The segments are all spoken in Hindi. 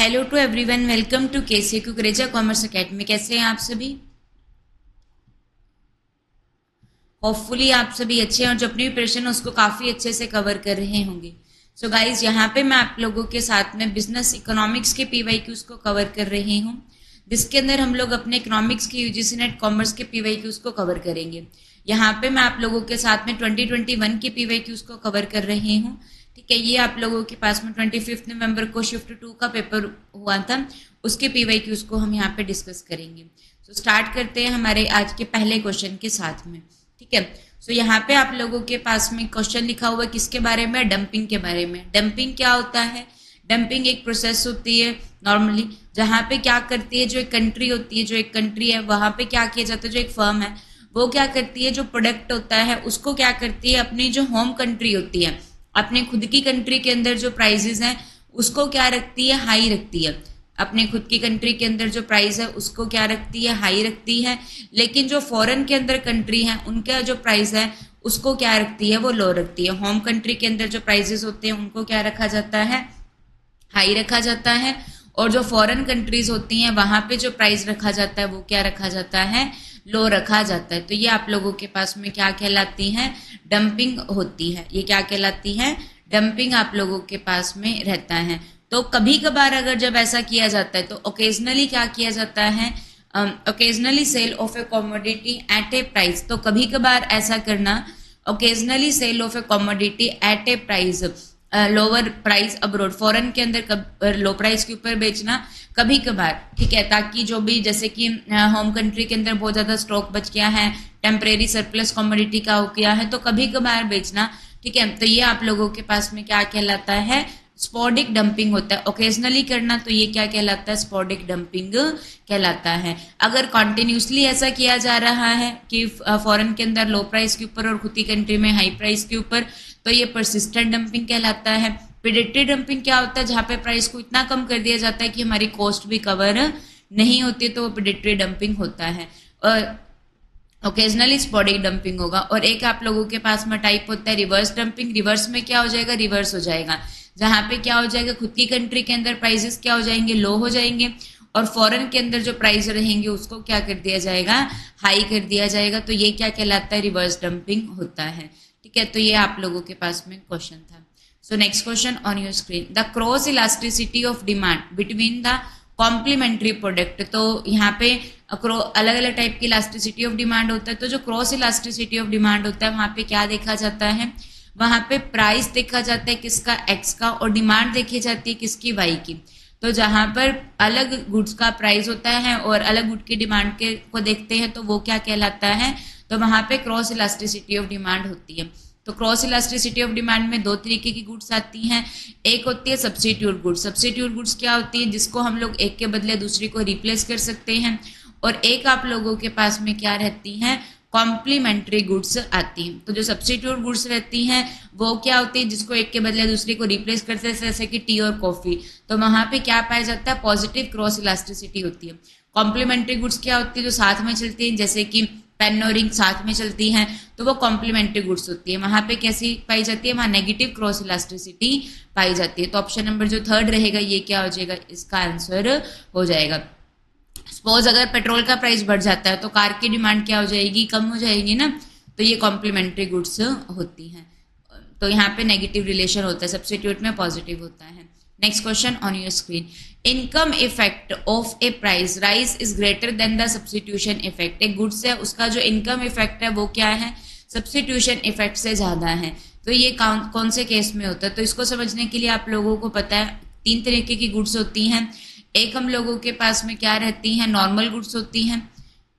Hello to everyone, welcome to KC Kukreja commerce academy. कैसे हैं आप सभी? होपफुली आप सभी अच्छे हैं और जो अपनी प्रिपरेशन है उसको काफ़ी अच्छे से कवर कर रहे होंगे। सो गाइज, यहाँ पे मैं आप लोगों के साथ में बिजनेस इकोनॉमिक्स के पीवाईक्यूज को कवर कर रही हूँ, जिसके अंदर हम लोग अपने इकोनॉमिक्स के यूजीसी नेट कॉमर्स के पीवाईक्यूज को कवर करेंगे। यहाँ पे मैं आप लोगों के साथ में 2021 के पीवाईक्यूज को कवर कर रही हूँ। ठीक है, ये आप लोगों के पास में 25 नवंबर को शिफ्ट 2 का पेपर हुआ था, उसके पीवाईक्यूज को हम यहाँ पे डिस्कस करेंगे। सो स्टार्ट करते हैं हमारे आज के पहले क्वेश्चन के साथ में। ठीक है, सो यहाँ पे आप लोगों के पास में क्वेश्चन लिखा हुआ है किसके बारे में? डंपिंग के बारे में। डंपिंग क्या होता है? डंपिंग एक प्रोसेस होती है नॉर्मली, जहाँ पे क्या करती है, जो एक कंट्री होती है, जो एक कंट्री है वहाँ पे क्या किया जाता है, जो एक फर्म है वो क्या करती है, जो प्रोडक्ट होता है उसको क्या करती है, अपनी जो होम कंट्री होती है, अपने खुद की कंट्री के अंदर जो प्राइजेस हैं उसको क्या रखती है, हाई रखती है। अपने खुद की कंट्री के अंदर जो प्राइस है उसको क्या रखती है, हाई रखती है। लेकिन जो फॉरेन के अंदर कंट्री है उनका जो प्राइस है उसको क्या रखती है, वो लो रखती है। होम कंट्री के अंदर जो प्राइजेस होते हैं उनको क्या रखा जाता है, हाई रखा जाता है। और जो फॉरेन कंट्रीज होती हैं वहां पे जो प्राइस रखा जाता है वो क्या रखा जाता है, लो रखा जाता है। तो ये आप लोगों के पास में क्या कहलाती है, डंपिंग होती है। ये क्या कहलाती है, डंपिंग आप लोगों के पास में रहता है। तो कभी कभार अगर जब ऐसा किया जाता है तो ओकेजनली क्या किया जाता है, occasionally sale of a commodity at a price. तो कभी कभार ऐसा करना, occasionally sale of a commodity at a price, lower price abroad, foreign के अंदर लो प्राइस के ऊपर बेचना कभी कभार। ठीक है, ताकि जो भी जैसे कि होम कंट्री के अंदर बहुत ज्यादा स्टॉक बच गया है, टेम्परेरी सरप्लस कमोडिटी का हो गया है तो कभी कभार बेचना। ठीक है, तो ये आप लोगों के पास में क्या कहलाता है, स्पॉडिक डंपिंग होता है। ओकेजनली करना तो ये क्या कहलाता है, स्पॉडिक डंपिंग कहलाता है। अगर कॉन्टिन्यूसली ऐसा किया जा रहा है कि फॉरेन के अंदर लो प्राइस के ऊपर और खुद की कंट्री में हाई प्राइस के ऊपर, तो ये परसिस्टेंट डंपिंग कहलाता है। प्रेडेटरी डंपिंग क्या होता है, जहाँ पे प्राइस को इतना कम कर दिया जाता है कि हमारी कॉस्ट भी कवर नहीं होती, तो वो प्रेडेटरी डंपिंग होता है। और ओकेजनली स्पॉडिक डंपिंग होगा। और एक आप लोगों के पास में टाइप होता है रिवर्स डंपिंग। रिवर्स में क्या हो जाएगा, रिवर्स हो जाएगा, जहां पे क्या हो जाएगा, खुद की कंट्री के अंदर प्राइसेस क्या हो जाएंगे, लो हो जाएंगे, और फॉरेन के अंदर जो प्राइस रहेंगे उसको क्या कर दिया जाएगा, हाई कर दिया जाएगा। तो ये क्या कहलाता है, रिवर्स डंपिंग होता है। ठीक है, तो ये आप लोगों के पास में क्वेश्चन था। So next question on your screen, the cross elasticity of demand between the complementary product. तो यहाँ पे अलग अलग टाइप की इलास्टिसिटी ऑफ डिमांड होता है। तो जो क्रॉस इलास्टिसिटी ऑफ डिमांड होता है वहां पे क्या देखा जाता है, वहां पे प्राइस देखा जाता है किसका, एक्स का, और डिमांड देखी जाती है किसकी, वाई की। तो जहां पर अलग गुड्स का प्राइस होता है और अलग गुड की डिमांड के को देखते हैं तो वो क्या कहलाता है, तो वहां पे क्रॉस इलास्टिसिटी ऑफ डिमांड होती है। तो क्रॉस इलास्टिसिटी ऑफ डिमांड में दो तरीके की गुड्स आती हैं। एक होती है सब्स्टिट्यूट गुड्स। सब्स्टिट्यूट गुड्स क्या होती है, जिसको हम लोग एक के बदले दूसरी को रिप्लेस कर सकते हैं। और एक आप लोगों के पास में क्या रहती हैं, कॉम्प्लीमेंट्री गुड्स आती हैं। तो जो सब्स्टिट्यूट गुड्स रहती हैं वो क्या होती है, जिसको एक के बदले दूसरे को रिप्लेस करते हैं, जैसे कि टी और कॉफी। तो वहां पे क्या पाया जाता है, पॉजिटिव क्रॉस इलास्टिसिटी होती है। कॉम्प्लीमेंट्री गुड्स क्या होती है, जो साथ में चलती है, जैसे कि पेन और इंक साथ में चलती हैं, तो वो कॉम्प्लीमेंट्री गुड्स होती है। वहां पे कैसी पाई जाती है, वहां नेगेटिव क्रॉस इलास्टिसिटी पाई जाती है। तो ऑप्शन नंबर जो थर्ड रहेगा ये क्या हो जाएगा, इसका आंसर हो जाएगा। सपोज अगर पेट्रोल का प्राइस बढ़ जाता है तो कार की डिमांड क्या हो जाएगी, कम हो जाएगी ना। तो ये कॉम्प्लीमेंट्री गुड्स होती हैं। तो यहाँ पे नेगेटिव रिलेशन होता है, सब्स्टिट्यूट में पॉजिटिव होता है। Next question on your screen, income effect of A price rise is greater then the substitution effect. एक गुड्स है उसका जो इनकम इफेक्ट है वो क्या है, सब्स्टिट्यूशन इफेक्ट से ज्यादा है। तो ये कौन से केस में होता है, तो इसको समझने के लिए आप लोगों को पता है तीन तरीके की गुड्स होती हैं। एक हम लोगों के पास में क्या रहती हैं, नॉर्मल गुड्स होती हैं।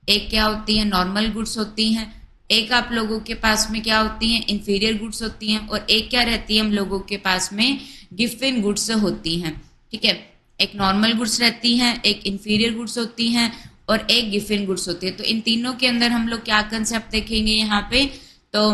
एक क्या होती है, नॉर्मल गुड्स होती हैं। एक आप लोगों के पास में क्या होती हैं, इंफीरियर गुड्स होती हैं। और एक क्या रहती है हम लोगों के पास में, गिफ्ट गुड्स होती हैं। ठीक है, एक नॉर्मल गुड्स रहती हैं, एक इंफीरियर गुड्स होती हैं और एक गिफ्ट गुड्स होती है। तो इन तीनों के अंदर हम लोग क्या कंसेप्ट देखेंगे यहाँ पे, तो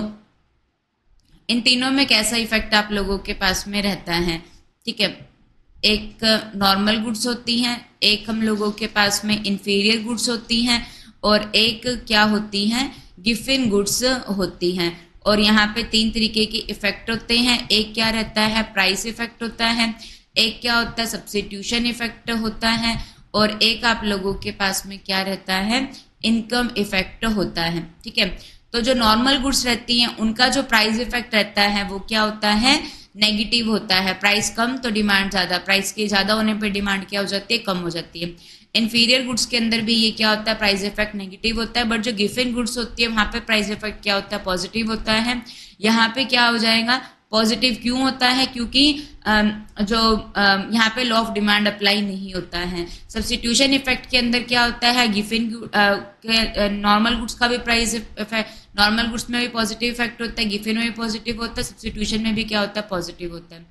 इन तीनों में कैसा इफेक्ट आप लोगों के पास में रहता है। ठीक है, एक नॉर्मल गुड्स होती हैं, एक हम लोगों के पास में इंफीरियर गुड्स होती हैं और एक क्या होती हैं, गिफ्ट गुड्स होती हैं। और यहाँ पे तीन तरीके के इफेक्ट होते हैं। एक क्या रहता है, प्राइस इफेक्ट होता है। एक क्या होता है सब्स्टिट्यूशन इफेक्ट होता है, और एक आप लोगों के पास में क्या रहता है इनकम इफेक्ट होता है। ठीक है, तो जो नॉर्मल गुड्स रहती हैं उनका जो प्राइस इफेक्ट रहता है वो क्या होता है नेगेटिव होता है। प्राइस कम तो डिमांड ज़्यादा, प्राइस के ज़्यादा होने पे डिमांड क्या हो जाती है कम हो जाती है। इन्फीरियर गुड्स के अंदर भी ये क्या होता है प्राइस इफेक्ट नेगेटिव होता है, बट जो गिवन गुड्स होती है वहाँ पे प्राइस इफेक्ट क्या होता है पॉजिटिव होता है। यहाँ पे क्या हो जाएगा पॉजिटिव क्यों होता है, क्योंकि यहाँ पे लॉ ऑफ डिमांड अप्लाई नहीं होता है। सब्स्टिट्यूशन इफेक्ट के अंदर क्या होता है गिवन नॉर्मल गुड्स का भी प्राइस इफेक्ट, नॉर्मल गुड्स में भी पॉजिटिव इफेक्ट होता है, गिवन में भी पॉजिटिव होता है, सब्स्टिट्यूशन में भी क्या होता है पॉजिटिव होता है।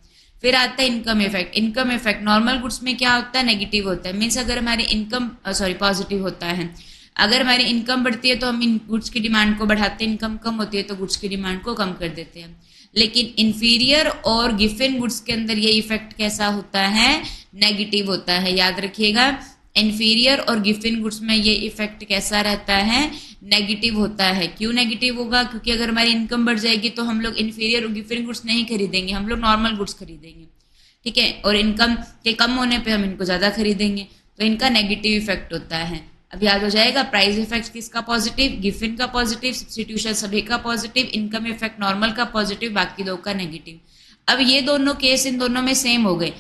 फिर आता है income effect. Income effect normal goods में क्या होता है नेगेटिव होता है, मीन्स अगर हमारी इनकम पॉजिटिव होता है, अगर हमारी इनकम बढ़ती है तो हम इन गुड्स की डिमांड को बढ़ाते हैं, इनकम कम होती है तो गुड्स की डिमांड को कम कर देते हैं। लेकिन इन्फीरियर और गिवन गुड्स के अंदर ये इफेक्ट कैसा होता है नेगेटिव होता है। याद रखिएगा इन्फीरियर और गिवन गुड्स में ये इफेक्ट कैसा रहता है नेगेटिव होता है। क्यों नेगेटिव होगा, क्योंकि अगर हमारी इनकम बढ़ जाएगी तो हम लोग इन्फीरियर और गिवन गुड्स नहीं खरीदेंगे, हम लोग नॉर्मल गुड्स खरीदेंगे। ठीक है, और इनकम के कम होने पे हम इनको ज़्यादा खरीदेंगे, तो इनका नेगेटिव इफेक्ट होता है। अब याद हो जाएगा प्राइस इफेक्ट किसका पॉजिटिव, गिवन का पॉजिटिव, सब्स्टिट्यूशन सभी का पॉजिटिव, इनकम इफेक्ट नॉर्मल का पॉजिटिव, बाकी दो का नेगेटिव। अब ये दोनों केस इन दोनों में सेम हो गए,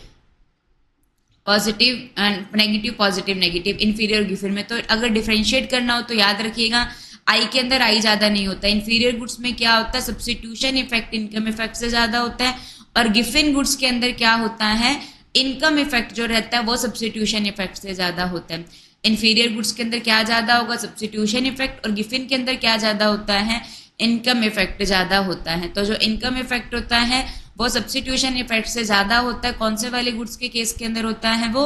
positive and negative, positive negative, inferior given में। तो अगर डिफरेंशिएट करना हो तो याद रखिएगा आई के अंदर आई ज्यादा नहीं होता। इन्फीरियर गुड्स में क्या होता है सब्स्टिट्यूशन इफेक्ट इनकम इफेक्ट से ज्यादा होता है, और गिवन गुड्स के अंदर क्या होता है इनकम इफेक्ट जो रहता है वो सब्स्टिट्यूशन इफेक्ट से ज्यादा होता है। इन्फीरियर गुड्स के अंदर क्या ज्यादा होगा सब्स्टिट्यूशन इफेक्ट, और गिवन के अंदर क्या ज्यादा होता है इनकम इफेक्ट ज्यादा होता है। तो जो इनकम इफेक्ट होता है वो सब्स्टिट्यूशन इफेक्ट से ज्यादा होता है। कौन से वाले गुड्स के केस के अंदर होता है वो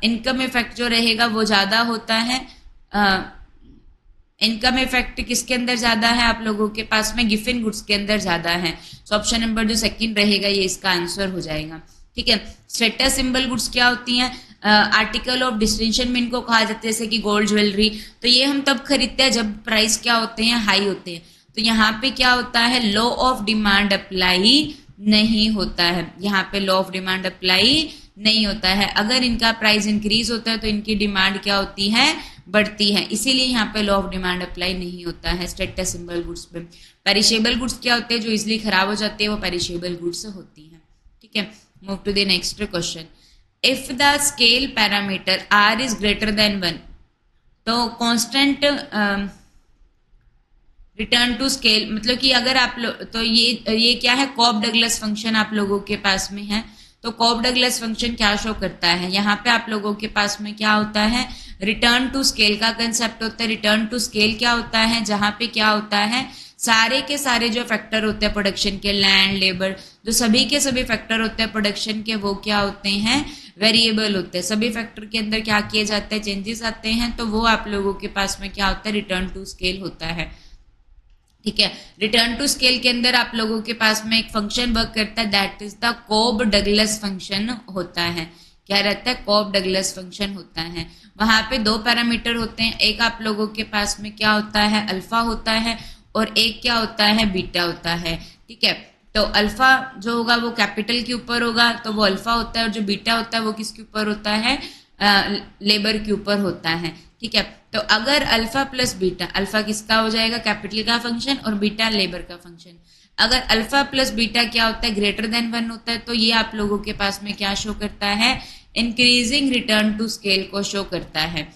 इनकम इफेक्ट जो रहेगा वो ज्यादा होता है। इनकम इफेक्ट किसके अंदर ज्यादा है आप लोगों के पास में गिवन गुड्स के अंदर ज्यादा है। सो ऑप्शन नंबर जो सेकंड रहेगा ये इसका आंसर हो जाएगा। ठीक है, स्टेटस सिंबल गुड्स क्या होती हैं, आर्टिकल ऑफ डिस्टिंक्शन में इनको कहा जाता है, जैसे कि गोल्ड ज्वेलरी। तो ये हम तब खरीदते हैं जब प्राइस क्या होते हैं हाई होते हैं। तो यहाँ पे क्या होता है लॉ ऑफ डिमांड अप्लाई नहीं होता है, यहाँ पे लॉ ऑफ डिमांड अप्लाई नहीं होता है। अगर इनका प्राइस इंक्रीज होता है तो इनकी डिमांड क्या होती है बढ़ती है, इसीलिए यहाँ पे लॉ ऑफ डिमांड अप्लाई नहीं होता है स्टेटस सिंबल गुड्स पे। पेरिशेबल गुड्स क्या होते हैं जो इजिली खराब हो जाते हैं वो पेरिशेबल गुड्स होती हैं। ठीक है, move to the next question. If the scale parameter r is greater than 1, तो कांस्टेंट रिटर्न टू स्केल, मतलब कि अगर आप तो ये क्या है कॉब डगलस फंक्शन आप लोगों के पास में है। तो कॉब डगलस फंक्शन क्या शो करता है, यहाँ पे आप लोगों के पास में क्या होता है रिटर्न टू स्केल का कंसेप्ट होता है। रिटर्न टू स्केल क्या होता है, जहाँ पे क्या होता है सारे के सारे जो फैक्टर होते हैं प्रोडक्शन के, लैंड लेबर, जो सभी के सभी फैक्टर होते हैं प्रोडक्शन के, वो क्या होते हैं वेरिएबल होते हैं। सभी फैक्टर के अंदर क्या किए जाते हैं चेंजेस आते हैं, तो वो आप लोगों के पास में क्या होता है रिटर्न टू स्केल होता है। ठीक है, रिटर्न टू स्केल के अंदर आप लोगों के पास में एक फंक्शन वर्क करता है, that is the Cobb Douglas function होता है। क्या रहता है कॉब डगलस फंक्शन होता है। वहां पे दो पैरामीटर होते हैं, एक आप लोगों के पास में क्या होता है अल्फा होता है, और एक क्या होता है बीटा होता है। ठीक है, तो अल्फा जो होगा वो कैपिटल के ऊपर होगा तो वो अल्फा होता है, और जो बीटा होता है वो किसके ऊपर होता है लेबर के ऊपर होता है। ठीक है, तो अगर अल्फा प्लस बीटा, अल्फा किसका हो जाएगा कैपिटल का फंक्शन और बीटा लेबर का फंक्शन, अगर अल्फा प्लस बीटा क्या होता है ग्रेटर देन 1 होता है, तो ये आप लोगों के पास में क्या शो करता है इंक्रीजिंग रिटर्न टू स्केल को शो करता है।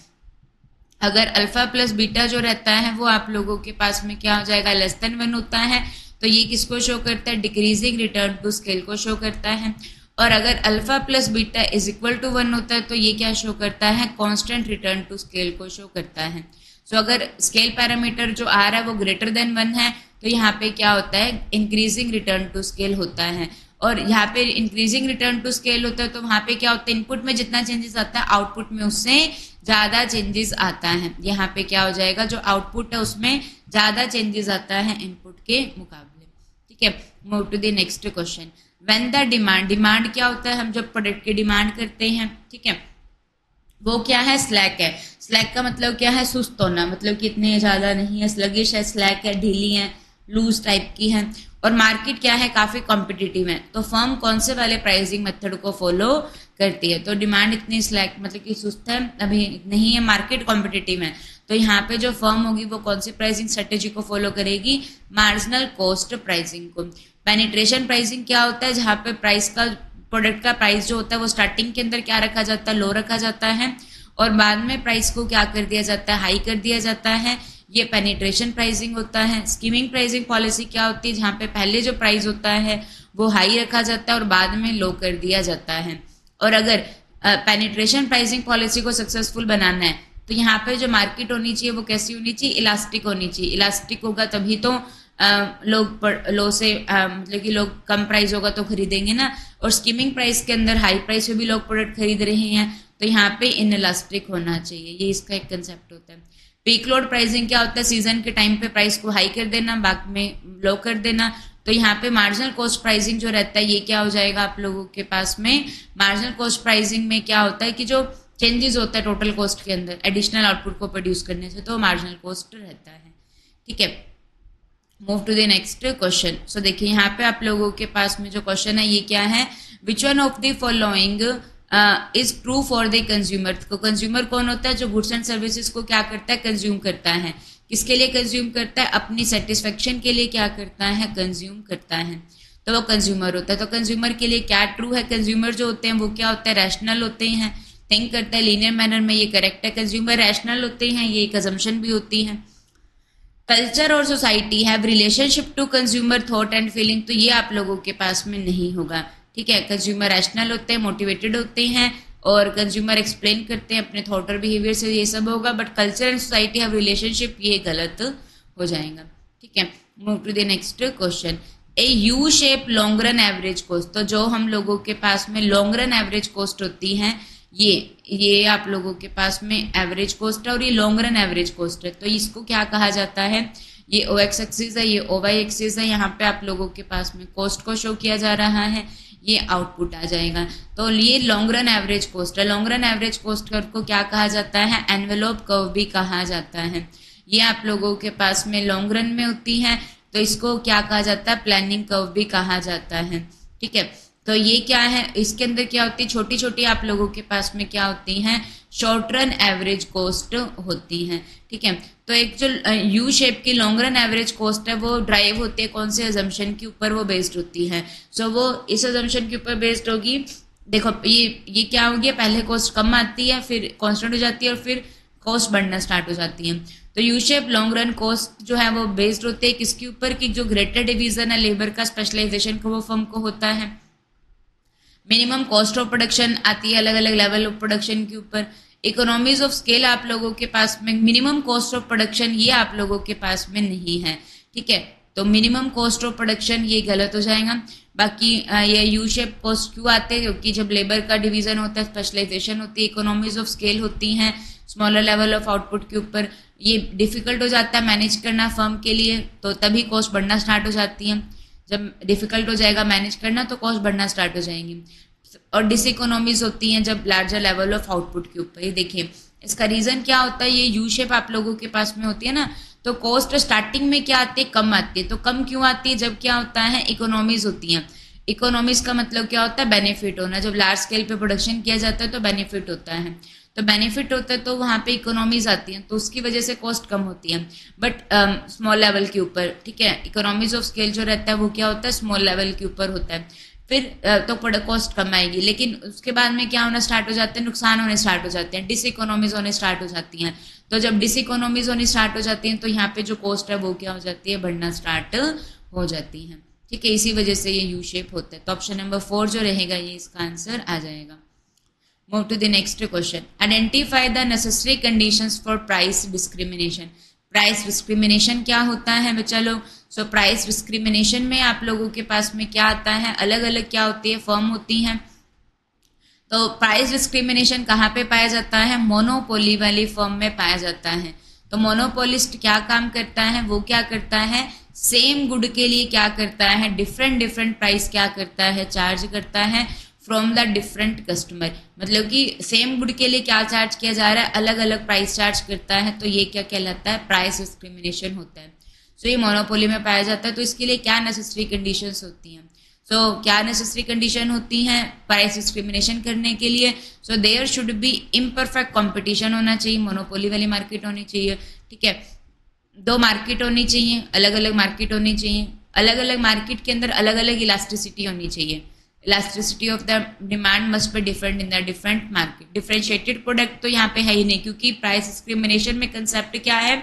अगर अल्फा प्लस बीटा जो रहता है वो आप लोगों के पास में क्या हो जाएगा लेस देन 1 होता है, तो ये किसको शो करता है डिक्रीजिंग रिटर्न टू स्केल को शो करता है। और अगर alpha plus beta is equal to 1 होता है तो ये क्या शो करता है कांस्टेंट रिटर्न टू स्केल को शो करता है। सो अगर स्केल पैरामीटर जो आ रहा है वो ग्रेटर देन 1 है तो यहाँ पे क्या होता है इंक्रीजिंग रिटर्न टू स्केल होता है। और यहाँ पे इंक्रीजिंग रिटर्न टू स्केल होता है तो वहाँ पे क्या होता है इनपुट में जितना चेंजेस आता है आउटपुट में उससे ज्यादा चेंजेस आता है। यहाँ पे क्या हो जाएगा जो आउटपुट है उसमें ज्यादा चेंजेस आता है इनपुट के मुकाबले। ठीक है, move to the next question. When the demand, demand क्या होता है हम जब प्रोडक्ट की डिमांड करते हैं, ठीक है, वो क्या है स्लैक है। स्लैक का मतलब क्या है सुस्त होना, मतलब कि इतने ज्यादा नहीं है, स्लगिश है, स्लैक है, ढीली है, लूज टाइप की है। और मार्केट क्या है, काफी कॉम्पिटिटिव है, तो फर्म कौन से वाले प्राइसिंग मेथड को फॉलो करती है। तो डिमांड इतनी स्लैक मतलब कि सुस्त है, अभी नहीं है, मार्केट कॉम्पिटिटिव है, तो यहाँ पे जो फर्म होगी वो कौन सी प्राइसिंग स्ट्रेटेजी को फॉलो करेगी, मार्जिनल कॉस्ट प्राइसिंग को। पेनिट्रेशन प्राइसिंग क्या होता है, जहाँ पे प्राइस का, प्रोडक्ट का प्राइस जो होता है वो स्टार्टिंग के अंदर क्या रखा जाता है, लो रखा जाता है, और बाद में प्राइस को क्या कर दिया जाता है, हाई कर दिया जाता है, ये पेनिट्रेशन प्राइसिंग होता है। स्कीमिंग प्राइसिंग पॉलिसी क्या होती है, जहाँ पे पहले जो प्राइस होता है वो हाई रखा जाता है और बाद में लो कर दिया जाता है। और अगर पेनिट्रेशन प्राइसिंग पॉलिसी को सक्सेसफुल बनाना है तो यहाँ पे जो मार्केट होनी चाहिए वो कैसी होनी चाहिए, इलास्टिक होनी चाहिए। इलास्टिक होगा तभी तो लोग लो से मतलब कि लोग कम प्राइस होगा तो खरीदेंगे ना, और स्कीमिंग प्राइस के अंदर हाई प्राइस पे भी लोग प्रोडक्ट खरीद रहे हैं, तो यहाँ पे इनइलास्टिक होना चाहिए, ये इसका एक कंसेप्ट होता है। पीक लोड प्राइसिंग क्या होता है, सीजन के टाइम पे प्राइस को हाई कर देना, बाद में लो कर देना, तो यहाँ पे मार्जिनल कॉस्ट प्राइसिंग जो रहता है ये क्या हो जाएगा आप लोगों के पास में, मार्जिनल कॉस्ट प्राइसिंग में क्या होता है कि जो चेंजेस होता है टोटल कॉस्ट के अंदर एडिशनल आउटपुट को प्रोड्यूस करने से, तो मार्जिनल कॉस्ट रहता है। ठीक है, move to the next question. So देखिए यहाँ पे आप लोगों के पास में जो क्वेश्चन है ये क्या है, which one of the following is true for the consumer. तो कंज्यूमर कौन होता है, जो गुड्स एंड सर्विसेज को क्या करता है, कंज्यूम करता है। किसके लिए कंज्यूम करता है, अपनी सेटिस्फेक्शन के लिए क्या करता है, कंज्यूम करता है, तो वो कंज्यूमर होता है। तो कंज्यूमर के लिए क्या ट्रू है, कंज्यूमर जो होते हैं वो क्या होता है, रैशनल होते हैं, थिंक करता है लीनियर मैनर में, ये करेक्ट है। कंज्यूमर रैशनल होते हैं, ये एक अजम्पशन भी होती है। कल्चर और society have relationship to consumer thought and feeling, तो ये आप लोगों के पास में नहीं होगा। ठीक है, कंज्यूमर रैशनल होते हैं, मोटिवेटेड होते हैं, और कंज्यूमर एक्सप्लेन करते हैं अपने थॉट और बिहेवियर से, ये सब होगा। But culture and society have relationship, ये गलत हो जाएगा। ठीक है, move to the next question. A U shape long run average cost, तो जो हम लोगों के पास में लॉन्ग रन एवरेज कॉस्ट होती है ये आप लोगों के पास में एवरेज कॉस्ट है, और ये लॉन्ग रन एवरेज कॉस्ट है, तो इसको क्या कहा जाता है, ये ओ एक्स एक्सिस है, ये ओ वाई एक्सिस है, यहाँ पे आप लोगों के पास में कॉस्ट को शो किया जा रहा है, ये आउटपुट आ जाएगा। तो ये लॉन्ग रन एवरेज कॉस्ट है। Long run average cost curve को क्या कहा जाता है, एनवेलोप कर्व भी कहा जाता है। ये आप लोगों के पास में लॉन्ग रन में होती है, तो इसको क्या कहा जाता है, प्लानिंग कर्व भी कहा जाता है। ठीक है, तो ये क्या है, इसके अंदर क्या होती है, छोटी छोटी आप लोगों के पास में क्या होती हैं, शॉर्ट रन एवरेज कॉस्ट होती हैं। ठीक है, तो एक जो यू शेप की लॉन्ग रन एवरेज कॉस्ट है वो ड्राइव होती है कौन से अजम्पशन के ऊपर, वो बेस्ड होती है। सो वो इस अजम्पशन के ऊपर बेस्ड होगी। देखो ये क्या होगी, पहले कॉस्ट कम आती है, फिर कांस्टेंट हो जाती है, और फिर कॉस्ट बढ़ना स्टार्ट हो जाती है। तो you shape long run cost जो है वो बेस्ड होते हैं किसके ऊपर, कि जो ग्रेटर डिवीजन है लेबर का स्पेशलाइजेशन को वो फर्म को होता है। मिनिमम कॉस्ट ऑफ प्रोडक्शन आती है अलग अलग लेवल ऑफ प्रोडक्शन के ऊपर। इकोनॉमीज ऑफ स्केल आप लोगों के पास में, मिनिमम कॉस्ट ऑफ प्रोडक्शन ये आप लोगों के पास में नहीं है। ठीक है, तो मिनिमम कॉस्ट ऑफ प्रोडक्शन ये गलत हो जाएगा। बाकी ये यू शेप कॉस्ट क्यों आते हैं, क्योंकि जब लेबर का डिवीजन होता है, स्पेशलाइजेशन होती है, इकोनॉमीज ऑफ स्केल होती हैं स्मॉलर लेवल ऑफ आउटपुट के ऊपर, ये डिफिकल्ट हो जाता है मैनेज करना फर्म के लिए, तो तभी कॉस्ट बढ़ना स्टार्ट हो जाती है। जब डिफिकल्ट हो जाएगा मैनेज करना तो कॉस्ट बढ़ना स्टार्ट हो जाएंगी। और डिसइकोनॉमीज होती हैं जब लार्जर लेवल ऑफ आउटपुट के ऊपर। ये देखिए इसका रीजन क्या होता है, ये यू शेप आप लोगों के पास में होती है ना, तो कॉस्ट स्टार्टिंग में क्या आती है, कम आती है। तो कम क्यों आती है, जब क्या होता है, इकोनॉमीज होती हैं। इकोनॉमीज का मतलब क्या होता है, बेनिफिट होना। जब लार्ज स्केल पे प्रोडक्शन किया जाता है तो बेनिफिट होता है, तो बेनिफिट होता है तो वहाँ पे इकोनॉमीज आती हैं, तो उसकी वजह से कॉस्ट कम होती है। बट स्मॉल लेवल के ऊपर, ठीक है, इकोनॉमीज ऑफ स्केल जो रहता है वो क्या होता है, स्मॉल लेवल के ऊपर होता है, फिर तो कॉस्ट कम आएगी। लेकिन उसके बाद में क्या होना स्टार्ट हो जाते हैं, नुकसान होने स्टार्ट हो जाते हैं, डिसइकोनॉमीज होने स्टार्ट हो जाती हैं। तो जब डिसइकोनॉमीज होनी स्टार्ट हो जाती हैं तो यहाँ पे जो कॉस्ट है वो क्या हो जाती है, बढ़ना स्टार्ट हो जाती है। ठीक है, इसी वजह से ये यू शेप होता है। तो ऑप्शन नंबर 4 जो रहेगा ये इसका आंसर आ जाएगा। Move to the next question. Identify the necessary conditions for price discrimination. Price discrimination क्या होता है बच्चा लोग? सो प्राइस डिस्क्रिमिनेशन में आप लोगों के पास में क्या आता है, अलग अलग क्या होती है, फर्म होती हैं। तो प्राइस डिस्क्रिमिनेशन कहाँ पे पाया जाता है, मोनोपोली वाली फर्म में पाया जाता है। तो मोनोपोलिस्ट क्या काम करता है, वो क्या करता है, सेम गुड के लिए क्या करता है, डिफरेंट प्राइस क्या करता है, चार्ज करता है फ्रॉम द डिफरेंट कस्टमर। मतलब कि सेम गुड के लिए क्या चार्ज किया जा रहा है, अलग अलग प्राइस चार्ज करता है। तो ये क्या कहलाता है, प्राइस डिस्क्रिमिनेशन होता है। सो ये मोनोपोली में पाया जाता है। तो इसके लिए क्या नेसेसरी कंडीशंस होती हैं? सो क्या नेसेसरी कंडीशन होती हैं प्राइस डिस्क्रिमिनेशन करने के लिए? So there should be imperfect competition होना चाहिए, मोनोपोली वाली मार्केट होनी चाहिए, ठीक है। दो मार्केट होनी चाहिए, अलग अलग मार्केट होनी चाहिए, अलग अलग मार्केट के अंदर अलग अलग इलास्टिसिटी होनी चाहिए। Elasticity of the demand must be different in the different market. Differentiated product तो यहाँ पे है ही नहीं, क्योंकि प्राइस डिस्क्रिमिनेशन में कंसेप्ट क्या है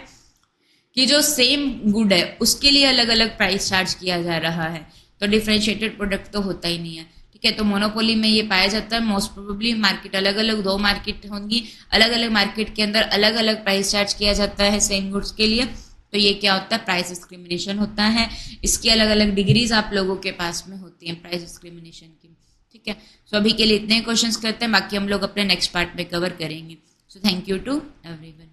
कि जो सेम गुड है उसके लिए अलग अलग प्राइस चार्ज किया जा रहा है, तो डिफरेंशिएटेड प्रोडक्ट तो होता ही नहीं है, ठीक है। तो मोनोपोली में ये पाया जाता है। मोस्ट प्रोबेबली मार्केट अलग अलग, दो मार्केट होंगी, अलग अलग मार्केट के अंदर अलग अलग प्राइस चार्ज किया जाता है सेम गुड्स के लिए। तो ये क्या होता है? प्राइस डिस्क्रिमिनेशन होता है। इसकी अलग अलग डिग्रीज आप लोगों के पास में होती हैं प्राइस डिस्क्रिमिनेशन की, ठीक है। सो अभी के लिए इतने क्वेश्चंस करते हैं, बाकी हम लोग अपने नेक्स्ट पार्ट में कवर करेंगे। So thank you to everyone.